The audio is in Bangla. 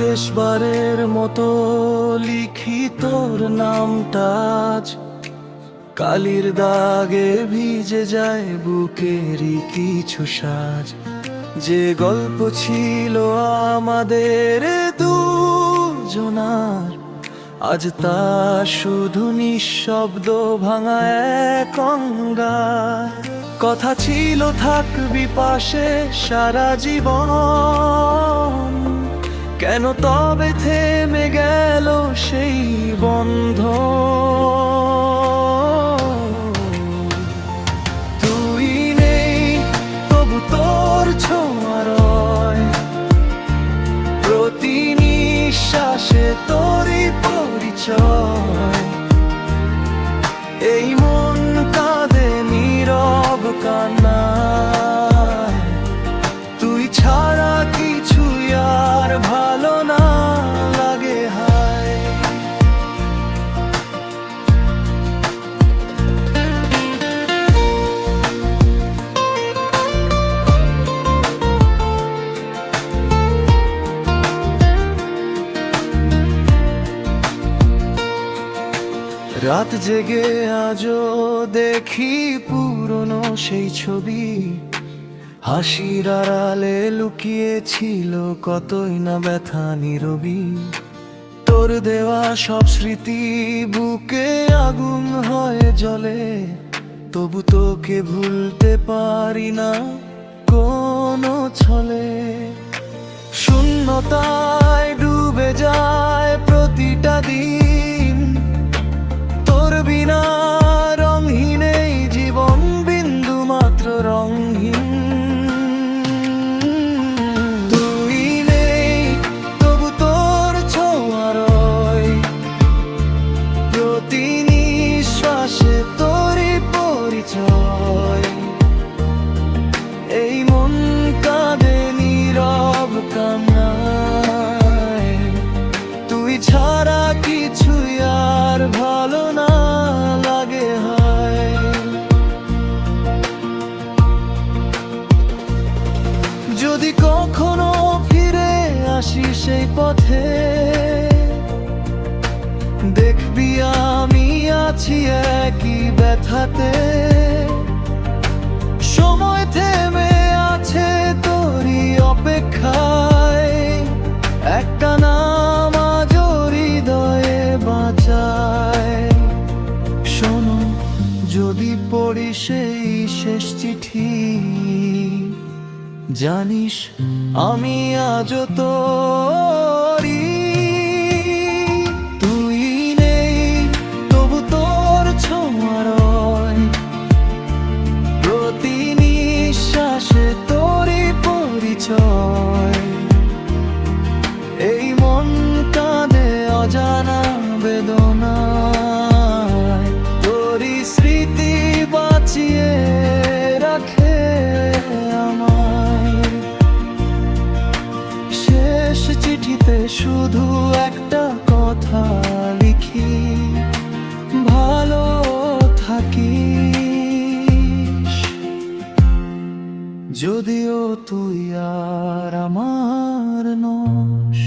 শেষবারের মতো লিখি তোর নামটা আজ, কালির দাগে ভিজে যায় বুকেরই কিছু সাজ। যে গল্প ছিল আমাদের দুজনার, আজ তা শুধু নিঃশব্দ ভাঙা এক অঙ্গার। কথা ছিল থাকবি পাশে সারা জীবন, কেন তবে থেমে গেল সেই বন্ধন? তুই নেই তবু তোর ছোঁয়া রয়, প্রতি নিঃশ্বাসে তোরই পরিচয়। এই মন কাঁদে নীরব কান্নায়, তুই ছাড়া কিছু আর ভালো না লাগে হায়। রাত জেগে আজও দেখি পুরনো সেই ছবি, হাসির আড়ালে লুকিয়েছিল কতই না ব্যথা নীরবি। তোর দেওয়া সব স্মৃতি বুকে আগুন হয়ে জ্বলে, তবু তোকে ভুলতে পারি না কোনো ছলে। শূন্যতায় ডুবে যায় প্রতিটা দিন, তোর বিনা রংহীন এই জীবন বিন্দু মাত্র রংহীন। তুই নেই তবু তোর ছোঁয়া রয়, প্রতি নিঃশ্বাসে তোরই পরিচয়। এই মন কাঁদে নীরব কান্নায়, তুই ছাড়া কিছু আর ভালো না লাগে হায়। যদি কখনো ফিরে আসি সেই পথে, দেখবি আমি আছি একই ব্যথাতে। সময় থেমে আছে তোরই অপেক্ষায়, একটা নাম আজ হৃদয়ে বাঁচায়। শোনো, যদি পড়ি সেই শেষ চিঠি, জানিস আমি আজও তোরই। তুই নেই তবু তোর ছোঁয়া রয়, প্রতি নিঃশ্বাসে তোরই পরিচয়। এই মন কাঁদে অজানা বেদনায়, তোরই স্মৃতি বাঁচিয়ে রাখে আমায়। শেষ চিঠিতে শুধু একটা কথা লিখি, ভালো থাকিস। যদিও তুই আর আমার নস।